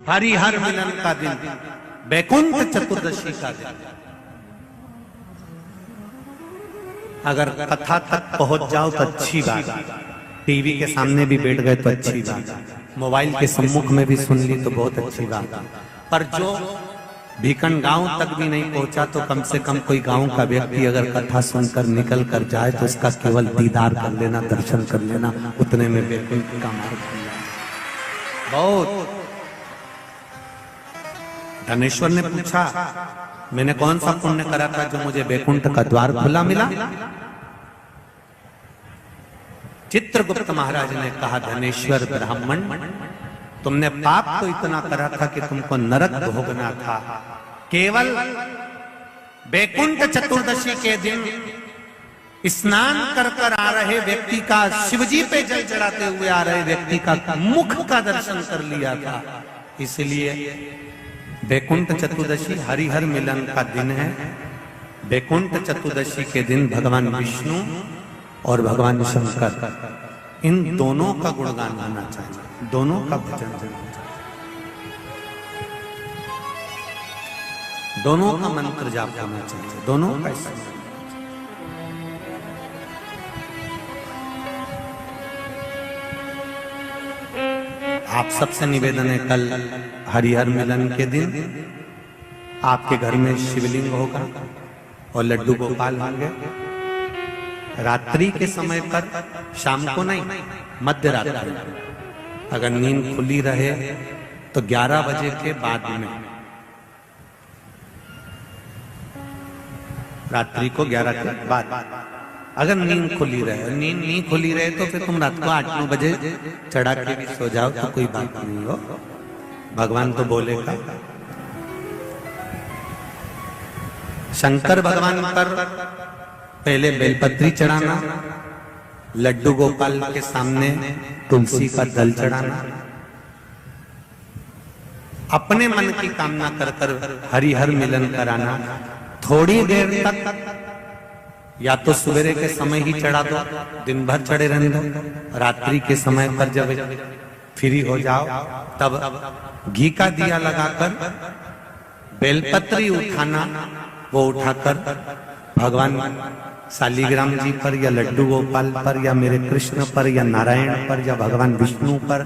हरिहर मिलन का दिन, बैकुंठ चतुर्दशी का दिन। अगर कथा तक पहुंच जाओ तो अच्छी बात, टीवी के सामने भी बैठ गए तो अच्छी बात, मोबाइल के सम्मुख में भी सुन ली तो बहुत अच्छी बात। पर जो भीकन गांव तक भी नहीं पहुंचा तो कम से कम कोई गांव का व्यक्ति अगर कथा सुनकर निकल कर जाए तो उसका केवल दीदार कर लेना, दर्शन कर लेना, उतने में बैकुंठ का मार्ग खुल जाए। बहुत धनेश्वर ने पूछा, मैंने कौन सा पुण्य करा था जो मुझे बैकुंठ का द्वार खुला मिला? चित्रगुप्त महाराज ने कहा, धनेश्वर ब्राह्मण, तुमने पाप तो इतना करा था कि तुमको नरक भोगना था। केवल बैकुंठ चतुर्दशी के दिन स्नान कर कर आ रहे व्यक्ति का, शिवजी पे जल चढ़ाते हुए आ रहे व्यक्ति का मुख का दर्शन कर लिया था। इसलिए बैकुंठ चतुर्दशी हरिहर मिलन का दिन है। बैकुंठ चतुर्दशी के दिन भगवान विष्णु और भगवान शंकर, इन दोनों का गुणगान होना चाहिए, दोनों का भजन होना चाहिए, दोनों का मंत्र जाप होना चाहिए, दोनों का स्मरण। आप सबसे निवेदन है, कल हरिहर मिलन के दिन आपके घर में शिवलिंग होगा और लड्डू गोपाल होंगे। रात्रि के समय पर, शाम को नहीं, मध्य रात्रि, अगर नींद खुली रहे तो 11 बजे के बाद में, रात्रि को 11 के बाद अगर नींद खुली रहे, नींद नहीं खुली रहे तो फिर तुम रात को 8-9 बजे चढ़ा के भी सो जाओ तो कोई बात नहीं हो, भगवान तो बोलेगा। शंकर भगवान पर पहले बेलपत्री चढ़ाना, लड्डू गोपाल के सामने तुलसी का दल चढ़ाना, अपने मन की कामना कर कर हरिहर मिलन कराना। थोड़ी देर तक या तो सवेरे के समय ही चढ़ा दो, दिन भर चढ़े रहने दो, रात्रि के समय पर जब फ्री हो जाओ तब घी का दिया लगाकर बेलपत्री उठाना, वो उठाकर भगवान शालिग्राम जी पर या लड्डू गोपाल पर या मेरे कृष्ण पर या नारायण पर या भगवान विष्णु पर,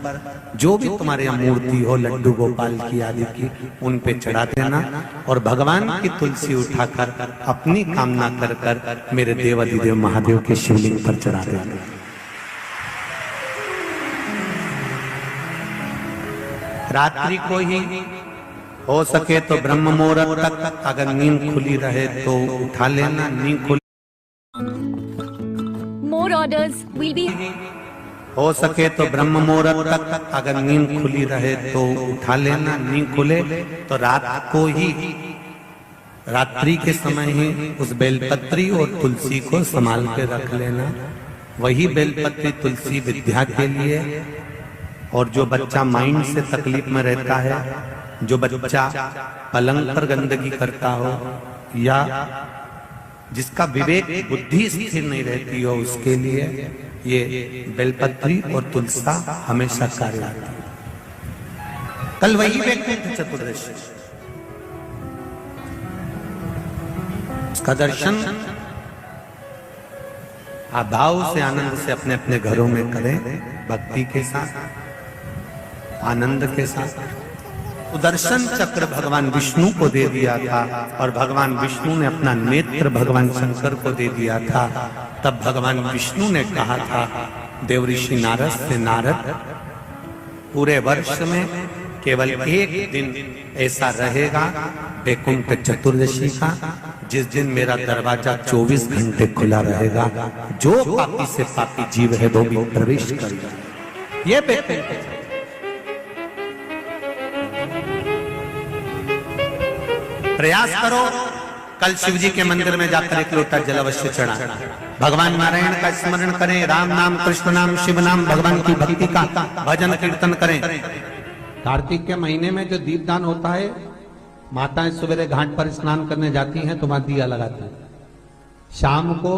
जो भी तुम्हारे यहाँ मूर्ति हो लड्डू गोपाल की आदि की, उन पे चढ़ा देना और भगवान की तुलसी उठाकर अपनी कामना कर कर मेरे देव अधिदेव महादेव के शिवलिंग पर चढ़ा देना। रात्रि को ही हो सके तो ब्रह्म मुहूर्त तक, अगर नींद खुली रहे तो उठा लेना, नींद खुली More orders will be. हो सके तो ब्रह्म मुहूर्त तक, अगर नींद खुली रहे तो उठा लेना, नींद खुले तो रात को ही, रात्रि के समय ही उस बेलपत्री और तुलसी को संभाल के रख लेना। वही बेलपत्री तुलसी विद्या के लिए, और जो बच्चा माइंड से तकलीफ में रहता है, जो बच्चा पलंग पर गंदगी करता हो या जिसका विवेक बुद्धि स्थिर नहीं रहती हो, उसके लिए ये बेलपत्री और तुलसा हमेशा कार्य आती है। कल वही बैकुंठ चतुर्दशी, उसका दर्शन आप भाव से, आनंद से अपने अपने घरों में करें, भक्ति के साथ, आनंद के साथ। सुदर्शन चक्र भगवान विष्णु को दे दिया था और भगवान विष्णु ने अपना नेत्र भगवान शंकर को दे दिया था। तब भगवान विष्णु ने कहा था देवऋषि नारद से, नारद, पूरे वर्ष में केवल एक दिन ऐसा रहेगा बैकुंठ चतुर्दशी का, जिस दिन मेरा दरवाजा 24 घंटे खुला रहेगा, जो पापी से पापी जीव है वो भी प्रवेश करेगा। ये बैकुंठ, प्रयास करो कल शिव जी के मंदिर में जाकर एक लोटा जल अवश्य चढ़ा, भगवान नारायण का स्मरण करें, राम नाम, कृष्ण नाम, शिव नाम, भगवान की भक्ति का भजन कीर्तन करें। कार्तिक के महीने में जो दीपदान होता है, माताएं सवेरे घाट पर स्नान करने जाती हैं तो वहां दिया लगाती है, शाम को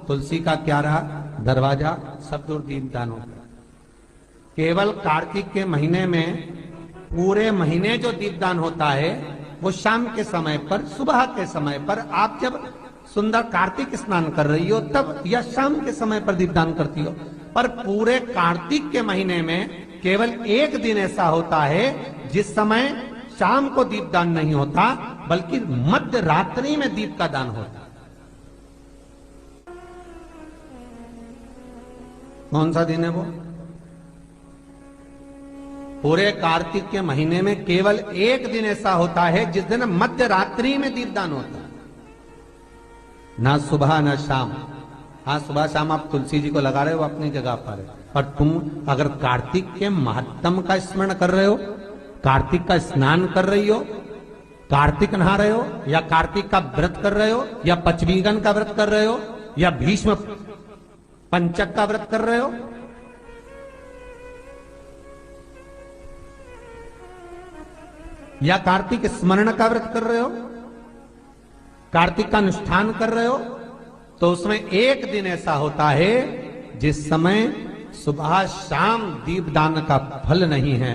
तुलसी का क्यारा, दरवाजा सब दूर दीपदान होता है। केवल कार्तिक के महीने में पूरे महीने जो दीपदान होता है वो शाम के समय पर, सुबह के समय पर, आप जब सुंदर कार्तिक स्नान कर रही हो तब, या शाम के समय पर दीपदान करती हो। पर पूरे कार्तिक के महीने में केवल एक दिन ऐसा होता है जिस समय शाम को दीपदान नहीं होता, बल्कि मध्य रात्रि में दीप का दान होता। कौन सा दिन है वो? पूरे कार्तिक के महीने में केवल एक दिन ऐसा होता है जिस दिन मध्य रात्रि में दीपदान होता है, ना सुबह ना शाम। हाँ, सुबह शाम आप तुलसी जी को लगा रहे हो अपनी जगह पर, पर तुम अगर कार्तिक के महत्तम का स्मरण कर रहे हो, कार्तिक का स्नान कर रही हो, कार्तिक नहा रहे हो, या कार्तिक का व्रत कर रहे हो, या पचवीगन का व्रत कर रहे हो, या भीष्म पंचक का व्रत कर रहे हो, या कार्तिक स्मरण का व्रत कर रहे हो, कार्तिक का अनुष्ठान कर रहे हो, तो उसमें एक दिन ऐसा होता है जिस समय सुबह शाम दीपदान का फल नहीं है,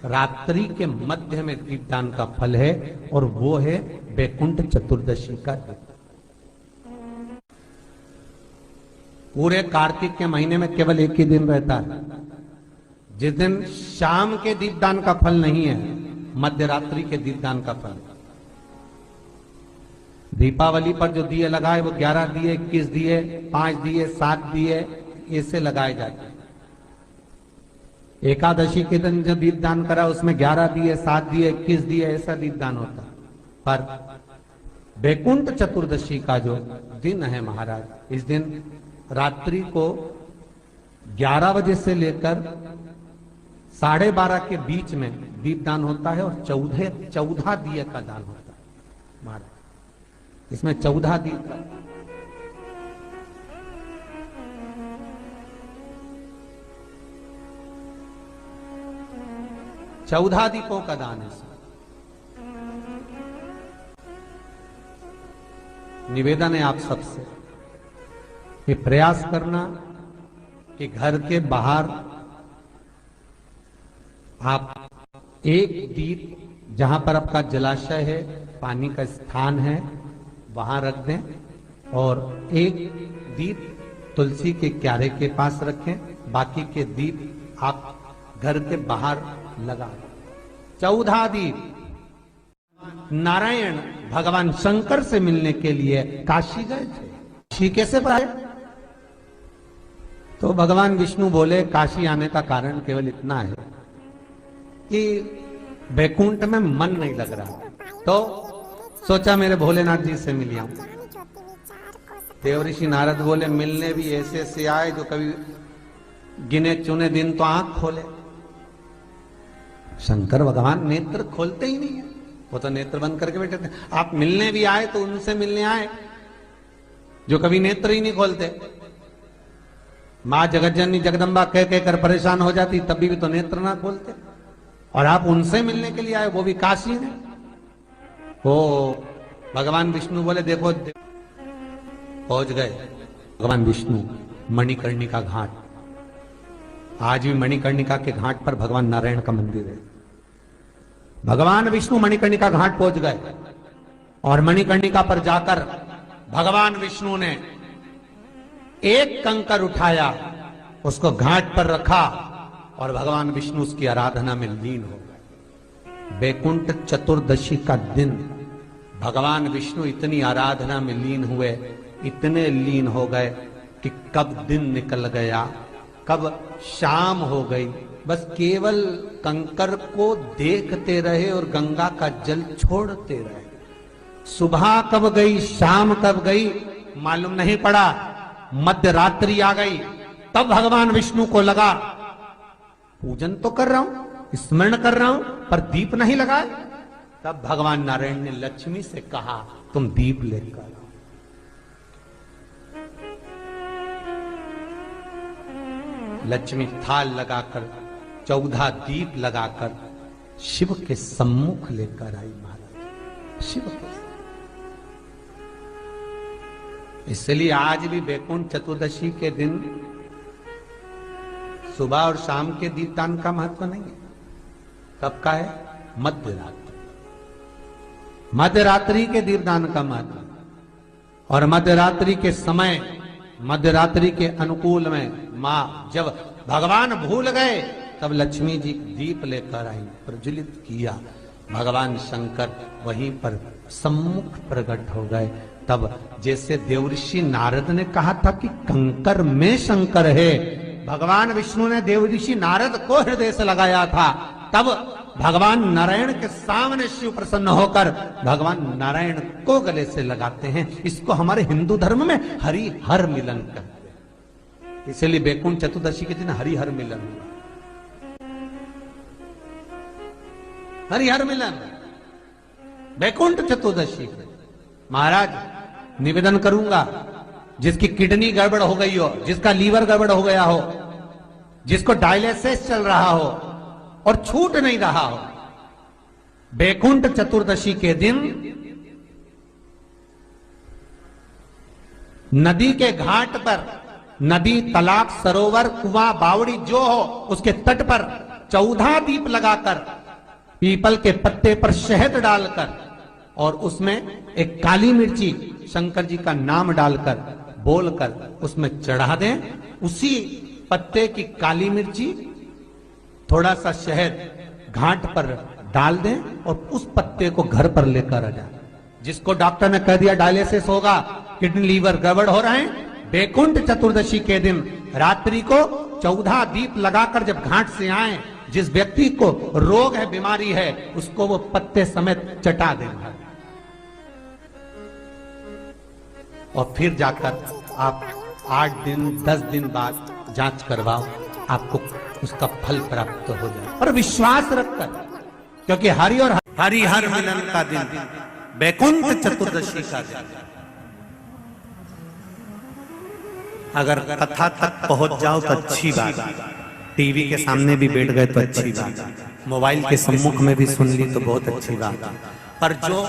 रात्रि के मध्य में दीपदान का फल है, और वो है वैकुंठ चतुर्दशी का दिन। पूरे कार्तिक के महीने में केवल एक ही दिन रहता है जिस दिन शाम के दीपदान का फल नहीं है, मध्य रात्रि के दीपदान का फल। दीपावली पर जो दिए लगाए वो 11 दिए, 21 दिए, 5 दिए, 7 दिए, ऐसे लगाए जाते हैं। एकादशी के दिन जो दीपदान करा उसमें 11 दिए, 7 दिए, 21 दिए, ऐसा दीपदान होता। पर वैकुंठ चतुर्दशी का जो दिन है महाराज, इस दिन रात्रि को 11 बजे से लेकर 12:30 के बीच में दीपदान होता है, और 14 दिए का दान होता है महाराज। इसमें 14 दीप का, चौदह दीपों का दान है। निवेदन है आप सबसे कि प्रयास करना कि घर के बाहर आप एक दीप, जहां पर आपका जलाशय है, पानी का स्थान है, वहां रख दें, और एक दीप तुलसी के क्यारे के पास रखें, बाकी के दीप आप घर के बाहर लगा दें। 14 दीप। नारायण भगवान शंकर से मिलने के लिए काशी गए थे। काशी कैसे आए? तो भगवान विष्णु बोले काशी आने का कारण केवल इतना है कि वैकुंठ में मन नहीं लग रहा, तो सोचा मेरे भोलेनाथ जी से मिल आऊं। देवऋषि नारद बोले मिलने भी ऐसे से आए जो कभी गिने चुने दिन तो आंख खोले। शंकर भगवान नेत्र खोलते ही नहीं है, वो तो नेत्र बंद करके बैठे थे। आप मिलने भी आए तो उनसे मिलने आए जो कभी नेत्र ही नहीं खोलते। मां जगतजननी जगदम्बा कह कहकर परेशान हो जाती, तभी भी तो नेत्र ना खोलते, और आप उनसे मिलने के लिए आए, वो भी काशी में। ओ भगवान विष्णु बोले देखो, पहुंच गए भगवान विष्णु मणिकर्णिका घाट। आज भी मणिकर्णिका के घाट पर भगवान नारायण का मंदिर है। भगवान विष्णु मणिकर्णिका घाट पहुंच गए, और मणिकर्णिका पर जाकर भगवान विष्णु ने एक कंकर उठाया, उसको घाट पर रखा, और भगवान विष्णु उसकी आराधना में लीन हो गए। वैकुंठ चतुर्दशी का दिन भगवान विष्णु इतनी आराधना में लीन हुए, इतने लीन हो गए कि कब दिन निकल गया, कब शाम हो गई, बस केवल कंकर को देखते रहे और गंगा का जल छोड़ते रहे। सुबह कब गई, शाम कब गई, मालूम नहीं पड़ा। मध्य रात्रि आ गई, तब भगवान विष्णु को लगा पूजन तो कर रहा हूं, स्मरण कर रहा हूं, पर दीप नहीं लगाए। तब भगवान नारायण ने लक्ष्मी से कहा तुम दीप लेकर आओ। लक्ष्मी थाल लगाकर 14 दीप लगाकर शिव के सम्मुख लेकर आई महाराज। शिव के, इसलिए आज भी वैकुंठ चतुर्दशी के दिन सुबह और शाम के दीपदान का महत्व नहीं है। कब का है? मध्य रात्रि। मध्य रात्रि के दीपदान का महत्व, और मध्य रात्रि के समय, मध्य रात्रि के अनुकूल में मां जब भगवान भूल गए तब लक्ष्मी जी दीप लेकर आई, प्रज्वलित किया, भगवान शंकर वहीं पर सम्मुख प्रकट हो गए। तब जैसे देवऋषि नारद ने कहा था कि कंकर में शंकर है, भगवान विष्णु ने देवऋषि नारद को हृदय से लगाया था, तब भगवान नारायण के सामने शिव प्रसन्न होकर भगवान नारायण को गले से लगाते हैं। इसको हमारे हिंदू धर्म में हरि हर मिलन कहते हैं। इसलिए बैकुंठ चतुर्दशी के दिन हरि हर मिलन हुआ। हरि हर मिलन बैकुंठ चतुर्दशी। महाराज निवेदन करूंगा, जिसकी किडनी गड़बड़ हो गई हो, जिसका लीवर गड़बड़ हो गया हो, जिसको डायलिसिस चल रहा हो और छूट नहीं रहा हो, बैकुंठ चतुर्दशी के दिन नदी के घाट पर, नदी, तालाब, सरोवर, कुआं, बावड़ी जो हो, उसके तट पर 14 दीप लगाकर, पीपल के पत्ते पर शहद डालकर और उसमें एक काली मिर्ची शंकर जी का नाम डालकर बोलकर उसमें चढ़ा दें। उसी पत्ते की काली मिर्ची, थोड़ा सा शहद घाट पर डाल दें और उस पत्ते को घर पर लेकर आ जाए। जिसको डॉक्टर ने कह दिया डायलिसिस होगा, किडनी लीवर गड़बड़ हो रहे हैं, बैकुंठ चतुर्दशी के दिन रात्रि को 14 दीप लगाकर जब घाट से आए, जिस व्यक्ति को रोग है, बीमारी है, उसको वो पत्ते समेत चटा देगा और फिर जाकर आप 8 दिन 10 दिन बाद जांच करवाओ, आपको उसका फल प्राप्त हो जाए। और विश्वास रखकर, क्योंकि हरि और हरि हर मिलन का दिन बैकुंठ चतुर्दशी का दिन। अगर कथा तक पहुंच जाओ तो अच्छी बात, टीवी के सामने भी बैठ गए तो अच्छी बात, मोबाइल के सम्मुख में भी सुन ली तो बहुत अच्छी बात, पर जो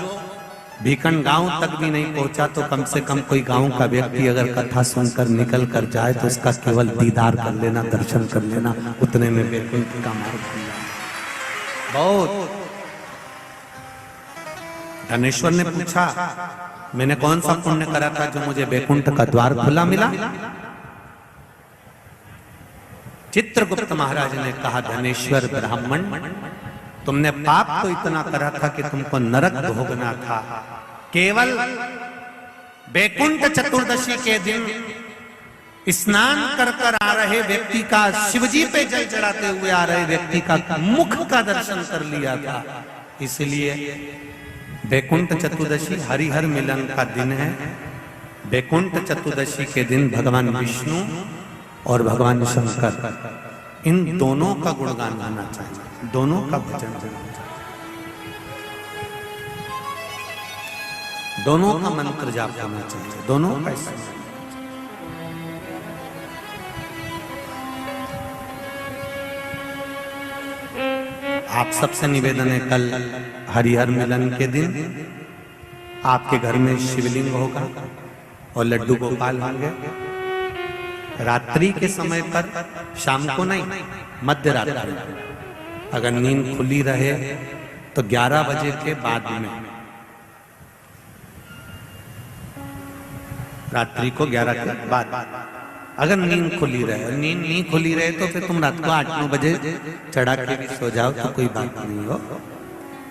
भीकन गांव तक भी नहीं पहुंचा तो कम से कम कोई गांव का व्यक्ति अगर कथा सुनकर निकल कर जाए तो उसका केवल दीदार कर लेना, दर्शन कर लेना, उतने में बैकुंठ का मार्ग खुल जाए। बहुत। धनेश्वर ने पूछा, मैंने कौन सा पुण्य करा था जो मुझे बैकुंठ का द्वार खुला मिला? चित्रगुप्त महाराज ने कहा, धनेश्वर ब्राह्मण, तुमने पाप तो इतना करा था कि तुमको नरक भोगना था। केवल बैकुंठ चतुर्दशी के दिन स्नान कर कर आ रहे व्यक्ति का, शिवजी पे जल चढ़ाते हुए आ रहे व्यक्ति का मुख का दर्शन कर लिया था। इसलिए बैकुंठ चतुर्दशी हरिहर मिलन का दिन है। बैकुंठ चतुर्दशी के दिन भगवान विष्णु और भगवान शंकर, इन दोनों का गुणगान गाना चाहिए, दोनों का भजन करना चाहिए, दोनों का मंत्र जाप करना चाहिए, दोनों का स्मरण। आप सबसे निवेदन है, कल हरिहर मिलन के दिन आपके घर में शिवलिंग होगा और लड्डू गोपाल होंगे। रात्रि के समय पर, शाम को नहीं, मध्य रात्रि, अगर नींद खुली रहे तो 11 बजे के बाद में, रात्रि को 11 के बाद अगर नींद खुली रहे, नींद नहीं खुली रहे तो फिर तुम रात को 8-9 बजे चढ़ा के भी सो जाओ तो कोई बात नहीं हो,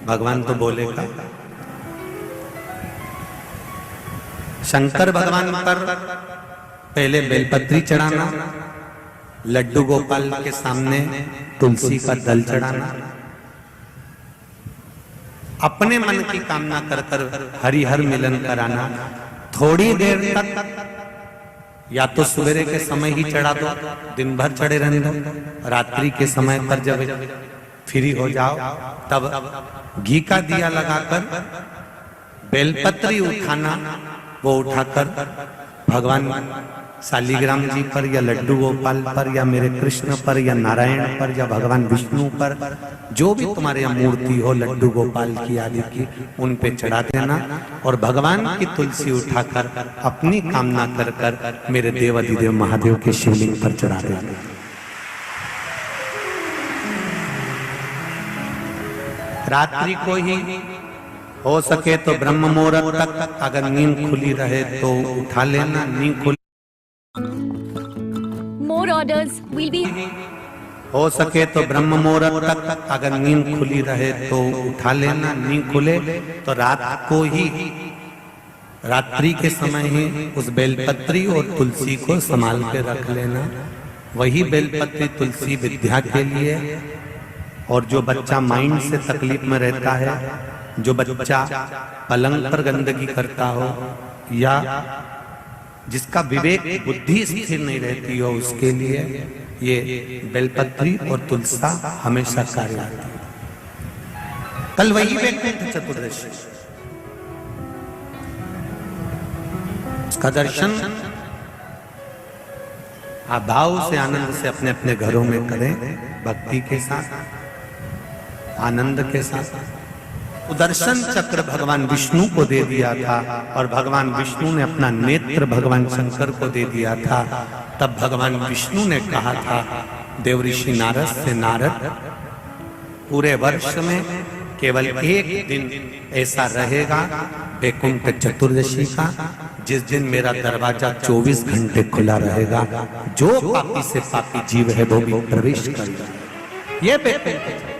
भगवान तो बोलेगा। शंकर भगवान पर पहले बेलपत्री चढ़ाना, लड्डू गोपाल के सामने तुलसी का दल चढ़ाना, अपने मन की कामना कर कर हरिहर मिलन कराना। थोड़ी देर तक या तो सवेरे के समय ही चढ़ा दो, दिन भर चढ़े रहने दो, रात्रि के समय पर जब फ्री हो जाओ तब घी का दिया लगाकर बेलपत्री उठाना, वो उठाकर भगवान शालिग्राम जी पर या लड्डू गोपाल पर या मेरे कृष्ण पर या नारायण पर या भगवान विष्णु पर, जो भी तुम्हारे यहाँ मूर्ति हो लड्डू गोपाल की आदि की, उन पे चढ़ा देना और भगवान की तुलसी उठाकर अपनी कामना कर कर मेरे देव अधिदेव महादेव के शिवलिंग पर चढ़ा देना। रात्रि को ही हो सके तो ब्रह्म मुहूर्त तक अगर नींद खुली रहे तो उठा लेना, नींद खुली More orders will be. हो सके तो ब्रह्म मुहूर्त तक अगर नींद खुली रहे तो उठा लेना, नींद खुले तो रात को ही, रात्रि के समय ही उस बेलपत्री और तुलसी को संभाल के रख लेना। वही बेलपत्री तुलसी विद्या के लिए, और जो बच्चा माइंड से तकलीफ में रहता है, जो बच्चा पलंग पर गंदगी करता हो, या जिसका विवेक बुद्धि स्थिर नहीं रहती हो, उसके लिए ये बेलपत्री और तुलसा हमेशा कार्य आती है। कल वही वैकुंठ चतुर्दशी, उसका दर्शन आप भाव से आनंद से अपने अपने घरों में करें, भक्ति के साथ, आनंद के साथ। सुदर्शन चक्र भगवान विष्णु को दे दिया था, और भगवान विष्णु ने अपना नेत्र भगवान शंकर को दे दिया था। तब भगवान विष्णु ने कहा था देवऋषि नारद से, नारद पूरे वर्ष में केवल एक दिन ऐसा रहेगा वैकुंठ चतुर्दशी का, जिस दिन मेरा दरवाजा 24 घंटे खुला रहेगा, जो पापी से पापी जीव है वो भी प्रवेश करेगा। ये वैकुंठ